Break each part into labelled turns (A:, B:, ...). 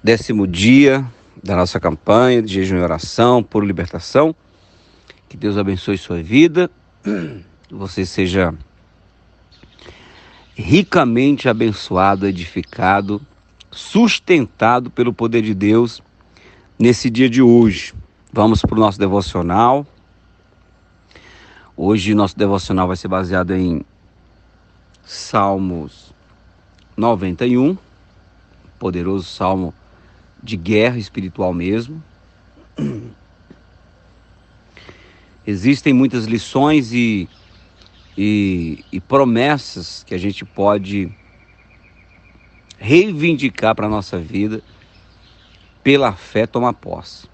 A: 10º dia da nossa campanha de jejum e oração por libertação. Que Deus abençoe sua vida, que você seja ricamente abençoado, edificado, sustentado pelo poder de Deus nesse dia de hoje. Vamos para o nosso devocional. Hoje nosso devocional vai ser baseado em Salmos 91, poderoso salmo de guerra espiritual mesmo. Existem muitas lições e promessas que a gente pode reivindicar para a nossa vida, pela fé tomar posse.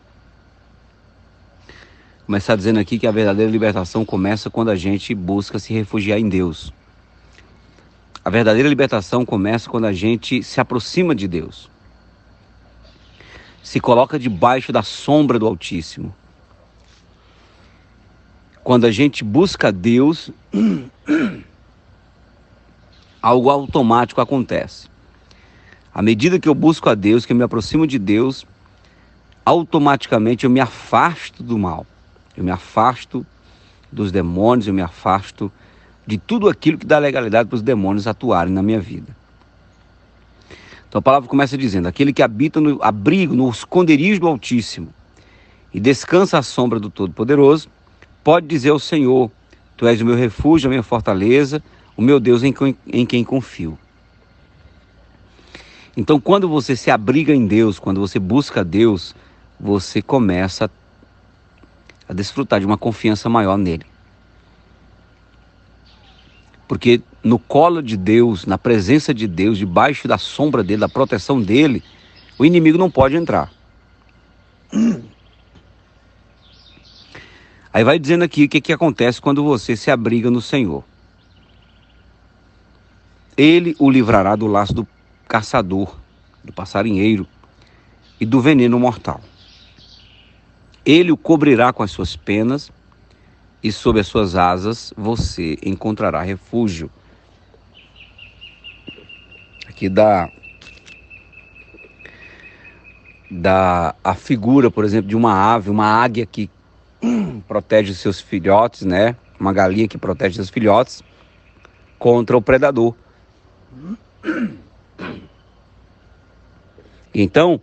A: Começar dizendo aqui que a verdadeira libertação começa quando a gente busca se refugiar em Deus. A verdadeira libertação começa quando a gente se aproxima de Deus, se coloca debaixo da sombra do Altíssimo. Quando a gente busca Deus, algo automático acontece. À medida que eu busco a Deus, que eu me aproximo de Deus, automaticamente eu me afasto do mal. Eu me afasto dos demônios, eu me afasto de tudo aquilo que dá legalidade para os demônios atuarem na minha vida. Então a palavra começa dizendo: aquele que habita no abrigo, no esconderijo do Altíssimo e descansa à sombra do Todo-Poderoso, pode dizer ao Senhor: Tu és o meu refúgio, a minha fortaleza, o meu Deus em quem confio. Então, quando você se abriga em Deus, quando você busca Deus, você começa a desfrutar de uma confiança maior nele. Porque no colo de Deus, na presença de Deus, debaixo da sombra dele, da proteção dele, o inimigo não pode entrar. Aí vai dizendo aqui o que acontece quando você se abriga no Senhor. Ele o livrará do laço do caçador, do passarinheiro e do veneno mortal. Ele o cobrirá com as suas penas e sob as suas asas você encontrará refúgio. Aqui dá a figura, por exemplo, de uma ave, uma águia que protege os seus filhotes, né? Uma galinha que protege seus filhotes contra o predador. Então,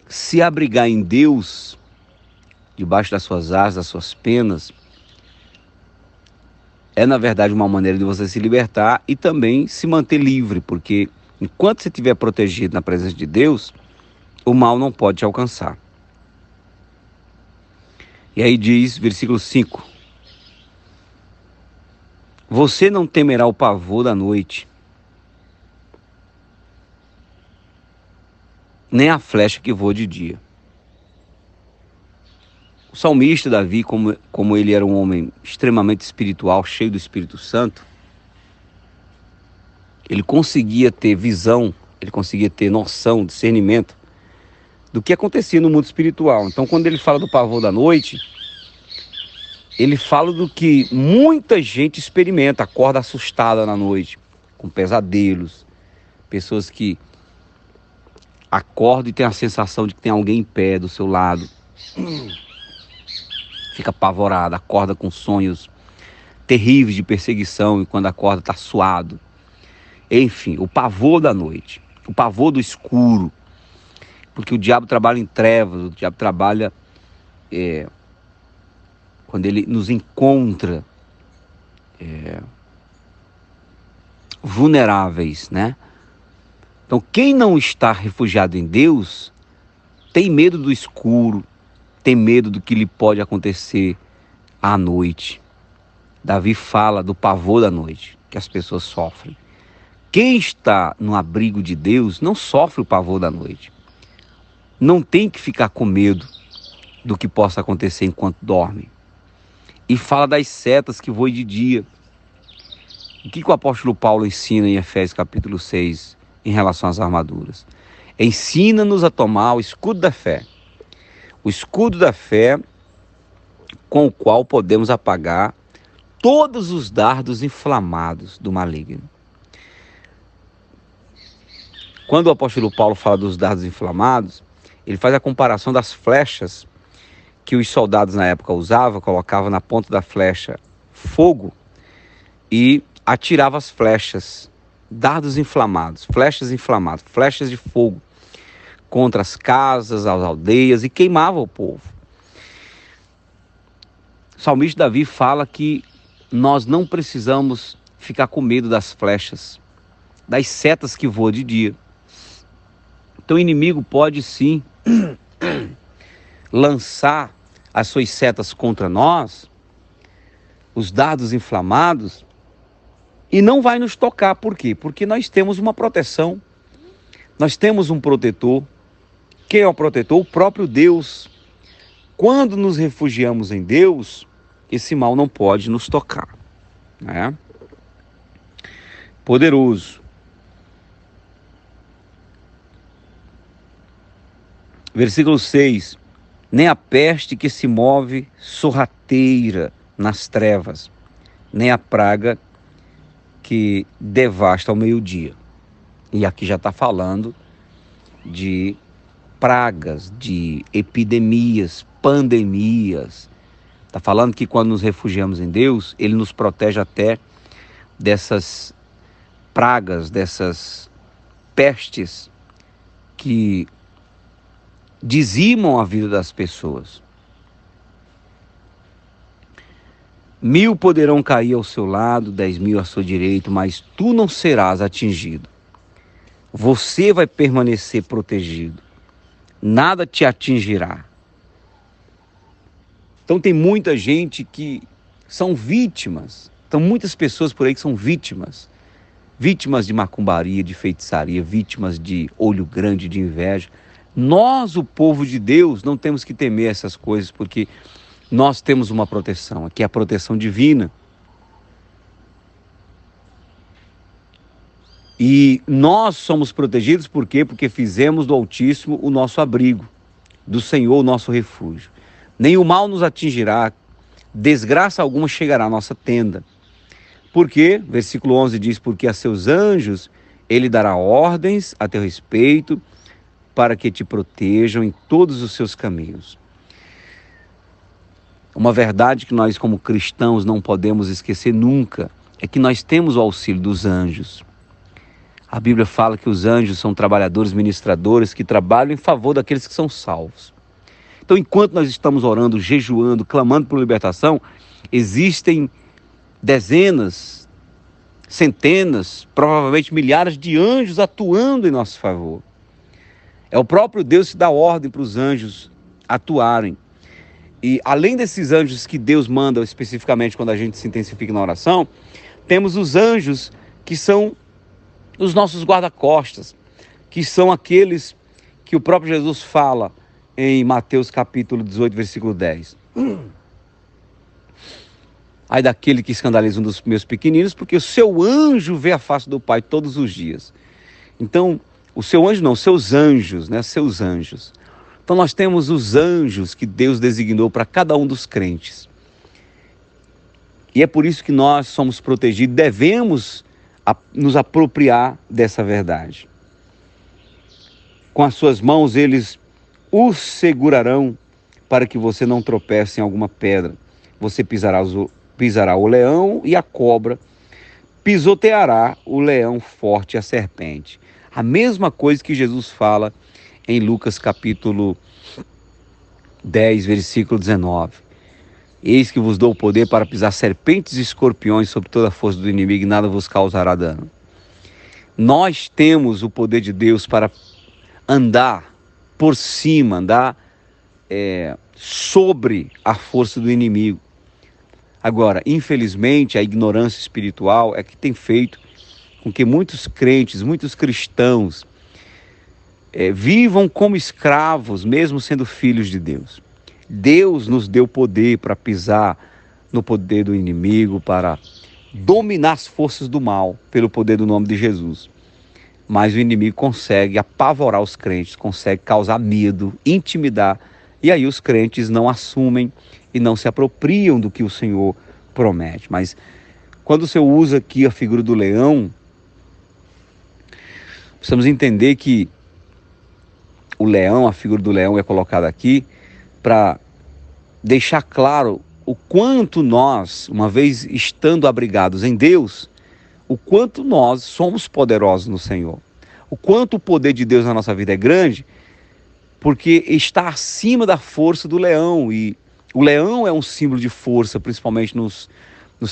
A: se abrigar em Deus, debaixo das suas asas, das suas penas, é na verdade uma maneira de você se libertar e também se manter livre, porque enquanto você estiver protegido na presença de Deus, o mal não pode te alcançar. E aí diz, versículo 5: Você não temerá o pavor da noite, nem a flecha que voa de dia. O salmista Davi, como ele era um homem extremamente espiritual, cheio do Espírito Santo, ele conseguia ter visão, ele conseguia ter noção, discernimento do que acontecia no mundo espiritual. Então, quando ele fala do pavor da noite, ele fala do que muita gente experimenta, acorda assustada na noite, com pesadelos, pessoas que acordam e têm a sensação de que tem alguém em pé do seu lado, fica apavorada, acorda com sonhos terríveis de perseguição e quando acorda está suado. Enfim, o pavor da noite, o pavor do escuro, porque o diabo trabalha em trevas, o diabo trabalha quando ele nos encontra vulneráveis, né? Então, quem não está refugiado em Deus tem medo do escuro, tem medo do que lhe pode acontecer à noite. Davi fala do pavor da noite que as pessoas sofrem. Quem está no abrigo de Deus não sofre o pavor da noite. Não tem que ficar com medo do que possa acontecer enquanto dorme. E fala das setas que voam de dia. O que o apóstolo Paulo ensina em Efésios capítulo 6 em relação às armaduras? Ensina-nos a tomar o escudo da fé. O escudo da fé com o qual podemos apagar todos os dardos inflamados do maligno. Quando o apóstolo Paulo fala dos dardos inflamados, ele faz a comparação das flechas que os soldados na época usavam, colocavam na ponta da flecha fogo e atirava as flechas, dardos inflamados, flechas de fogo contra as casas, as aldeias e queimava o povo. O salmista Davi fala que nós não precisamos ficar com medo das flechas, das setas que voam de dia. Então o inimigo pode sim lançar as suas setas contra nós, os dardos inflamados, e não vai nos tocar. Por quê? Porque nós temos uma proteção, nós temos um protetor. Quem é o protetor? O próprio Deus. Quando nos refugiamos em Deus, esse mal não pode nos tocar, né? Poderoso. Versículo 6. Nem a peste que se move sorrateira nas trevas, nem a praga que devasta ao meio-dia. E aqui já está falando de pragas, de epidemias, pandemias. Está falando que quando nos refugiamos em Deus, Ele nos protege até dessas pragas, dessas pestes que dizimam a vida das pessoas. 1000 poderão cair ao seu lado, 10.000 à sua direita, mas tu não serás atingido. Você vai permanecer protegido. Nada te atingirá. Então tem muita gente que são vítimas. Então muitas pessoas por aí que são vítimas. Vítimas de macumbaria, de feitiçaria, vítimas de olho grande, de inveja. Nós, o povo de Deus, não temos que temer essas coisas, porque nós temos uma proteção, que é a proteção divina. E nós somos protegidos por quê? Porque fizemos do Altíssimo o nosso abrigo, do Senhor o nosso refúgio. Nem o mal nos atingirá, desgraça alguma chegará à nossa tenda. Porque, versículo 11 diz, porque a seus anjos ele dará ordens a teu respeito, para que te protejam em todos os seus caminhos. Uma verdade que nós como cristãos não podemos esquecer nunca, é que nós temos o auxílio dos anjos. A Bíblia fala que os anjos são trabalhadores, ministradores, que trabalham em favor daqueles que são salvos. Então, enquanto nós estamos orando, jejuando, clamando por libertação, existem dezenas, centenas, provavelmente milhares de anjos atuando em nosso favor. É o próprio Deus que dá ordem para os anjos atuarem. E além desses anjos que Deus manda especificamente quando a gente se intensifica na oração, temos os anjos que são os nossos guarda-costas, que são aqueles que o próprio Jesus fala em Mateus capítulo 18, versículo 10. Ai daquele que escandaliza um dos meus pequeninos, porque o seu anjo vê a face do Pai todos os dias. Então, o seu anjo não, seus anjos, né? Seus anjos. Então nós temos os anjos que Deus designou para cada um dos crentes. E é por isso que nós somos protegidos, devemos nos apropriar dessa verdade. Com as suas mãos eles os segurarão para que você não tropece em alguma pedra. Você pisará o leão e a cobra, pisoteará o leão forte e a serpente. A mesma coisa que Jesus fala em Lucas capítulo 10, versículo 19. Eis que vos dou o poder para pisar serpentes e escorpiões sobre toda a força do inimigo e nada vos causará dano. Nós temos o poder de Deus para andar por cima, andar sobre a força do inimigo. Agora, infelizmente, a ignorância espiritual é que tem feito com que muitos crentes, muitos cristãos vivam como escravos, mesmo sendo filhos de Deus. Deus nos deu poder para pisar no poder do inimigo, para dominar as forças do mal pelo poder do nome de Jesus. Mas o inimigo consegue apavorar os crentes, consegue causar medo, intimidar, e aí os crentes não assumem e não se apropriam do que o Senhor promete. Mas quando o Senhor usa aqui a figura do leão, Precisamos entender que o leão, a figura do leão é colocada aqui para deixar claro o quanto nós, uma vez estando abrigados em Deus, o quanto nós somos poderosos no Senhor. O quanto o poder de Deus na nossa vida é grande, porque está acima da força do leão. E o leão é um símbolo de força, principalmente nos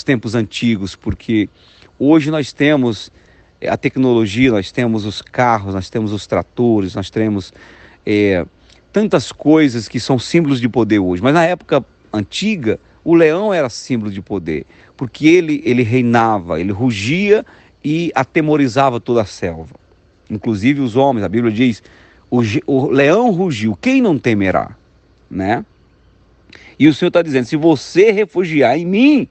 A: tempos antigos, porque hoje nós temos a tecnologia, nós temos os carros, nós temos os tratores, nós temos tantas coisas que são símbolos de poder hoje. Mas na época antiga, o leão era símbolo de poder, porque ele reinava, ele rugia e atemorizava toda a selva, inclusive os homens. A Bíblia diz, o leão rugiu, quem não temerá, né? E o Senhor está dizendo, se você refugiar em mim,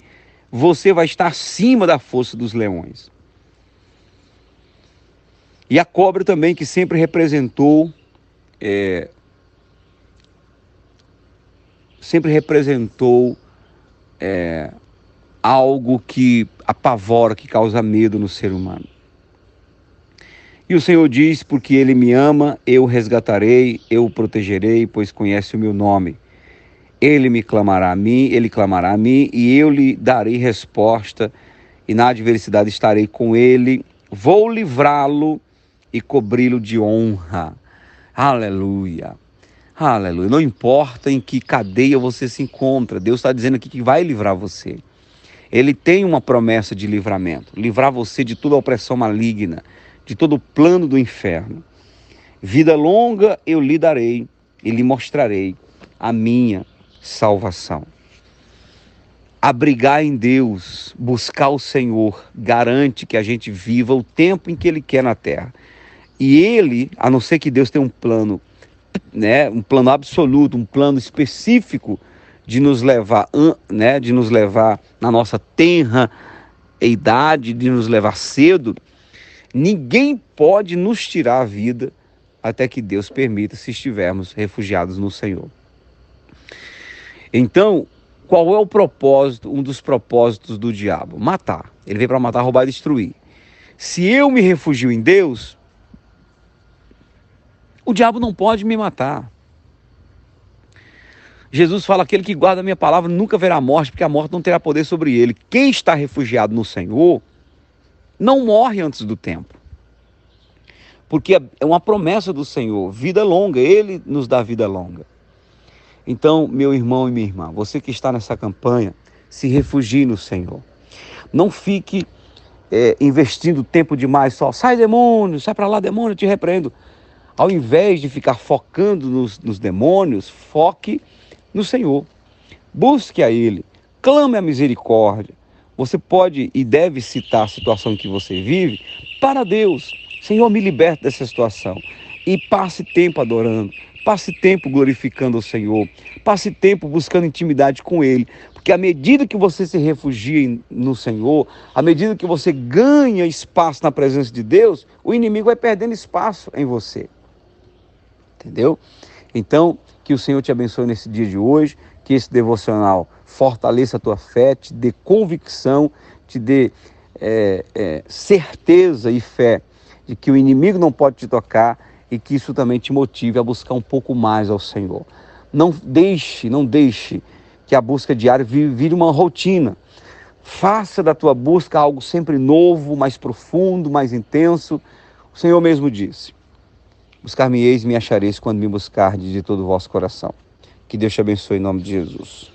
A: você vai estar acima da força dos leões. E a cobra também, que sempre representou algo que apavora, que causa medo no ser humano. E o Senhor diz, porque Ele me ama, eu o resgatarei, eu o protegerei, pois conhece o meu nome. Ele clamará a mim, e eu lhe darei resposta, e na adversidade estarei com ele, vou livrá-lo e cobri-lo de honra. Aleluia. Aleluia. Não importa em que cadeia você se encontra, Deus está dizendo aqui que vai livrar você. Ele tem uma promessa de livramento, livrar você de toda a opressão maligna, de todo o plano do inferno. Vida longa eu lhe darei e lhe mostrarei a minha salvação. Abrigar em Deus, buscar o Senhor, garante que a gente viva o tempo em que Ele quer na terra. E Ele, a não ser que Deus tenha um plano, né, um plano absoluto, um plano específico de nos levar, né, de nos levar na nossa tenra idade, de nos levar cedo, ninguém pode nos tirar a vida até que Deus permita, se estivermos refugiados no Senhor. Então, qual é o propósito, um dos propósitos do diabo? Matar. Ele veio para matar, roubar e destruir. Se eu me refugio em Deus, o diabo não pode me matar. Jesus fala, aquele que guarda a minha palavra nunca verá morte, porque a morte não terá poder sobre ele. Quem está refugiado no Senhor não morre antes do tempo. Porque é uma promessa do Senhor, vida longa, Ele nos dá vida longa. Então, meu irmão e minha irmã, você que está nessa campanha, se refugie no Senhor. Não fique investindo tempo demais só, sai demônio, sai para lá demônio, eu te repreendo. Ao invés de ficar focando nos demônios, foque no Senhor. Busque a Ele, clame a misericórdia. Você pode e deve citar a situação que você vive para Deus. Senhor, me liberta dessa situação. E passe tempo adorando, passe tempo glorificando o Senhor, passe tempo buscando intimidade com Ele. Porque à medida que você se refugia no Senhor, à medida que você ganha espaço na presença de Deus, o inimigo vai perdendo espaço em você. Entendeu? Então, que o Senhor te abençoe nesse dia de hoje, que esse devocional fortaleça a tua fé, te dê convicção, te dê certeza e fé de que o inimigo não pode te tocar e que isso também te motive a buscar um pouco mais ao Senhor. Não deixe que a busca diária vire uma rotina. Faça da tua busca algo sempre novo, mais profundo, mais intenso. O Senhor mesmo disse, buscar-me-eis e me achareis quando me buscardes de todo o vosso coração. Que Deus te abençoe em nome de Jesus.